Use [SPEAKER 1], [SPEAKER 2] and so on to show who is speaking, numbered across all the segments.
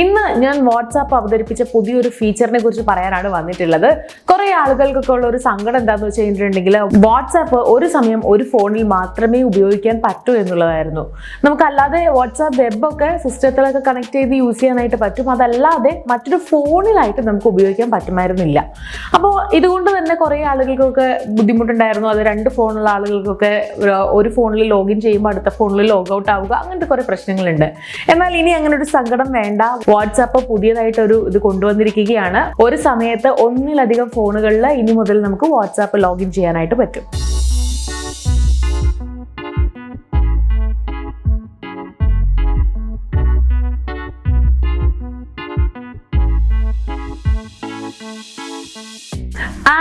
[SPEAKER 1] ഇന്ന് ഞാൻ വാട്സാപ്പ് അവതരിപ്പിച്ച പുതിയൊരു ഫീച്ചറിനെ കുറിച്ച് പറയാനാണ് വന്നിട്ടുള്ളത്. കുറെ ആളുകൾക്കൊക്കെ ഉള്ള ഒരു സങ്കടം എന്താണെന്ന് വെച്ച് കഴിഞ്ഞിട്ടുണ്ടെങ്കിൽ വാട്സാപ്പ് ഒരു സമയം ഒരു ഫോണിൽ മാത്രമേ ഉപയോഗിക്കാൻ പറ്റൂ എന്നുള്ളതായിരുന്നു. നമുക്കല്ലാതെ വാട്സാപ്പ് വെബൊക്കെ സിസ്റ്റത്തിലൊക്കെ കണക്ട് ചെയ്ത് യൂസ് ചെയ്യാനായിട്ട് പറ്റും, അതല്ലാതെ മറ്റൊരു ഫോണിലായിട്ട് നമുക്ക് ഉപയോഗിക്കാൻ പറ്റുമായിരുന്നില്ല. അപ്പോൾ ഇതുകൊണ്ട് തന്നെ കുറേ ആളുകൾക്കൊക്കെ ബുദ്ധിമുട്ടുണ്ടായിരുന്നു. അത് രണ്ട് ഫോണുള്ള ആളുകൾക്കൊക്കെ ഒരു ഫോണിൽ ലോഗിൻ ചെയ്യുമ്പോൾ അടുത്ത ഫോണിൽ ലോഗ് ഔട്ട് ആവുക, അങ്ങനത്തെ കുറേ പ്രശ്നങ്ങളുണ്ട്. എന്നാൽ ഇനി അങ്ങനെ ഒരു സങ്കടം വേണ്ട. വാട്സാപ്പ് പുതിയതായിട്ടൊരു ഇത് കൊണ്ടുവന്നിരിക്കുകയാണ്. ഒരു സമയത്ത് ഒന്നിലധികം ഫോണുകളിൽ ഇനി മുതൽ നമുക്ക് വാട്സാപ്പ് ലോഗിൻ ചെയ്യാനായിട്ട് പറ്റും.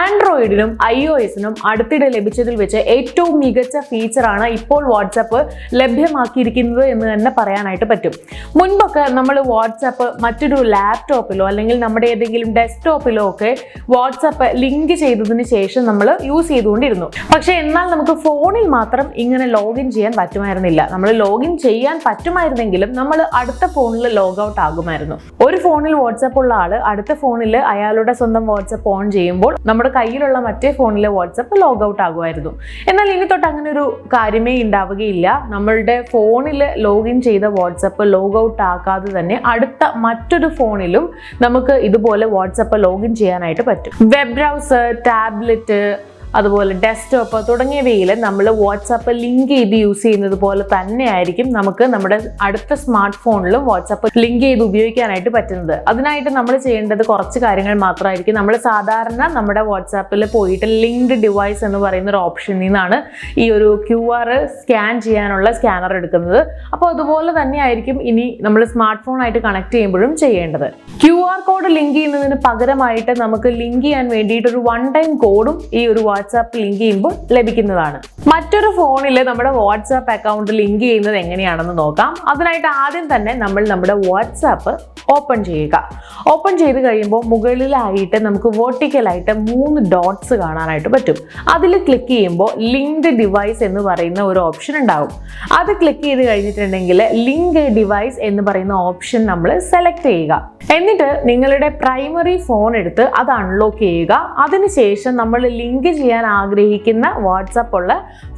[SPEAKER 1] ആൻഡ്രോയിഡിനും iOSനും അടുത്തിടെ ലഭിച്ചതിൽ വെച്ച് ഏറ്റവും മികച്ച ഫീച്ചറാണ് ഇപ്പോൾ വാട്സാപ്പ് ലഭ്യമാക്കിയിരിക്കുന്നത് എന്ന് തന്നെ പറയാനായിട്ട് പറ്റും. മുൻപൊക്കെ നമ്മൾ വാട്സാപ്പ് മറ്റൊരു ലാപ്ടോപ്പിലോ അല്ലെങ്കിൽ നമ്മുടെ ഏതെങ്കിലും ഡെസ്ക്ടോപ്പിലോ ഒക്കെ വാട്സാപ്പ് ലിങ്ക് ചെയ്തതിന് ശേഷം നമ്മൾ യൂസ് ചെയ്തുകൊണ്ടിരുന്നു. പക്ഷേ എന്നാൽ നമുക്ക് ഫോണിൽ മാത്രം ഇങ്ങനെ ലോഗിൻ ചെയ്യാൻ പറ്റുമായിരുന്നില്ല. നമ്മൾ ലോഗിൻ ചെയ്യാൻ പറ്റുമായിരുന്നെങ്കിലും നമ്മൾ അടുത്ത ഫോണിൽ ലോഗ് ഔട്ട് ആകുമായിരുന്നു. ഒരു ഫോണിൽ വാട്സാപ്പ് ഉള്ള ആള് അടുത്ത ഫോണിൽ അയാളുടെ സ്വന്തം വാട്സാപ്പ് ഓൺ ചെയ്യുമ്പോൾ നമ്മുടെ കയ്യിലുള്ള മറ്റേ ഫോണിലെ വാട്സാപ്പ് ലോഗ് ഔട്ട് ആകുമായിരുന്നു. എന്നാൽ ഇനി തൊട്ട് അങ്ങനെ ഒരു കാര്യമേ ഉണ്ടാവുകയില്ല. നമ്മളുടെ ഫോണിൽ ലോഗിൻ ചെയ്ത വാട്സാപ്പ് ലോഗ് ഔട്ട് ആക്കാതെ തന്നെ അടുത്ത മറ്റൊരു ഫോണിലും നമുക്ക് ഇതുപോലെ വാട്സാപ്പ് ലോഗിൻ ചെയ്യാനായിട്ട് പറ്റും. വെബ് ബ്രൗസർ, ടാബ്ലറ്റ്, അതുപോലെ ഡെസ്ക്ടോപ്പ് തുടങ്ങിയവയിൽ നമ്മൾ വാട്സാപ്പ് ലിങ്ക് ചെയ്ത് യൂസ് ചെയ്യുന്നത് പോലെ തന്നെ ആയിരിക്കും നമുക്ക് നമ്മുടെ അടുത്ത സ്മാർട്ട് ഫോണിലും വാട്സാപ്പ് ലിങ്ക് ചെയ്ത് ഉപയോഗിക്കാനായിട്ട് പറ്റുന്നത്. അതിനായിട്ട് നമ്മൾ ചെയ്യേണ്ടത് കുറച്ച് കാര്യങ്ങൾ മാത്രമായിരിക്കും. നമ്മൾ സാധാരണ നമ്മുടെ വാട്സാപ്പിൽ പോയിട്ട് ലിങ്ക്ഡ് ഡിവൈസ് എന്ന് പറയുന്ന ഒരു ഓപ്ഷനിൽ നിന്നാണ് ഈ ഒരു QR സ്കാൻ ചെയ്യാനുള്ള സ്കാനർ എടുക്കുന്നത്. അപ്പോൾ അതുപോലെ തന്നെ ആയിരിക്കും ഇനി നമ്മൾ സ്മാർട്ട് ഫോണായിട്ട് കണക്ട് ചെയ്യുമ്പോഴും ചെയ്യേണ്ടത്. QR കോഡ് ലിങ്ക് ചെയ്യുന്നതിന് പകരമായിട്ട് നമുക്ക് ലിങ്ക് ചെയ്യാൻ വേണ്ടിയിട്ട് ഒരു 1 ടൈം കോഡും ഈ ഒരു വാട്സാപ്പ് ലിങ്ക് ചെയ്യുമ്പോൾ ലഭിക്കുന്നതാണ്. മറ്റൊരു ഫോണിൽ നമ്മുടെ വാട്സാപ്പ് അക്കൗണ്ട് ലിങ്ക് ചെയ്യുന്നത് എങ്ങനെയാണെന്ന് നോക്കാം. അതിനായിട്ട് ആദ്യം തന്നെ നമ്മൾ നമ്മുടെ വാട്സാപ്പ് ഓപ്പൺ ചെയ്യുക. ഓപ്പൺ ചെയ്ത് കഴിയുമ്പോൾ മുകളിലായിട്ട് നമുക്ക് വെർട്ടിക്കലായിട്ട് 3 ഡോട്ട്സ് കാണാനായിട്ട് പറ്റും. അതിൽ ക്ലിക്ക് ചെയ്യുമ്പോൾ ലിങ്ക്ഡ് ഡിവൈസ് എന്ന് പറയുന്ന ഒരു ഓപ്ഷൻ ഉണ്ടാവും. അത് ക്ലിക്ക് ചെയ്ത് കഴിഞ്ഞിട്ടുണ്ടെങ്കിൽ ലിങ്ക് ഡിവൈസ് എന്ന് പറയുന്ന ഓപ്ഷൻ നമ്മൾ സെലക്ട് ചെയ്യുക. എന്നിട്ട് നിങ്ങളുടെ പ്രൈമറി ഫോൺ എടുത്ത് അത് അൺലോക്ക് ചെയ്യുക. അതിനുശേഷം നമ്മൾ ലിങ്ക് ചെയ്യാൻ ആഗ്രഹിക്കുന്ന വാട്സാപ്പ് ഉള്ള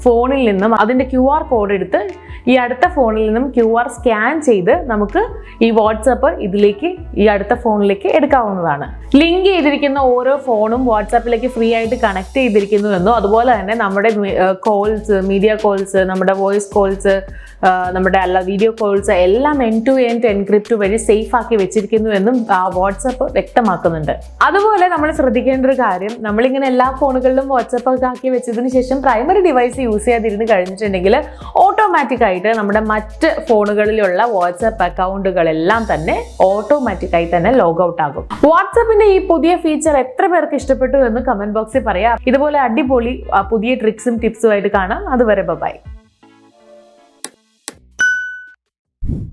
[SPEAKER 1] ഫോണിൽ നിന്നും അതിൻ്റെ QR കോഡ് എടുത്ത് ഈ അടുത്ത ഫോണിൽ നിന്നും QR സ്കാൻ ചെയ്ത് നമുക്ക് ഈ വാട്സാപ്പ് ഇതിലേക്ക് ഈ അടുത്ത ഫോണിലേക്ക് എടുക്കാവുന്നതാണ്. ലിങ്ക് ചെയ്തിരിക്കുന്ന ഓരോ ഫോണും വാട്സാപ്പിലേക്ക് ഫ്രീ ആയിട്ട് കണക്ട് ചെയ്തിരിക്കുന്നുവെന്നോ അതുപോലെ തന്നെ നമ്മുടെ കോൾസ്, മീഡിയ കോൾസ്, നമ്മുടെ വോയിസ് കോൾസ്, നമ്മുടെ വീഡിയോ കോൾസ് എല്ലാം എൻഡ് ടു എൻഡ് എൻക്രിപ്റ്റ് വഴി സേഫ് ആക്കി വെച്ചിരിക്കുന്നുവെന്നും വാട്സാപ്പ് വ്യക്തമാക്കുന്നുണ്ട്. അതുപോലെ നമ്മൾ ശ്രദ്ധിക്കേണ്ട ഒരു കാര്യം, നമ്മളിങ്ങനെ എല്ലാ ഫോണുകളിലും വാട്സാപ്പ് ഒക്കെ ആക്കി വെച്ചതിന് ശേഷം പ്രൈമറി ഡിവൈസ് യൂസ് ചെയ്യാതിരുന്ന് കഴിഞ്ഞിട്ടുണ്ടെങ്കിൽ ഓട്ടോമാറ്റിക് ആയിട്ട് നമ്മുടെ മറ്റ് ഫോണുകളിലുള്ള വാട്സാപ്പ് അക്കൗണ്ടുകളെല്ലാം തന്നെ ഓട്ടോമാറ്റിക്കായി തന്നെ ലോഗ് ഔട്ട് ആകും. വാട്സാപ്പിന്റെ ഈ പുതിയ ഫീച്ചർ എത്ര പേർക്ക് ഇഷ്ടപ്പെട്ടു എന്ന് കമന്റ് ബോക്സിൽ പറയാം. ഇതുപോലെ അടിപൊളി പുതിയ ട്രിക്സും ടിപ്സും ആയിട്ട് കാണാം. അതുവരെ ബൈ.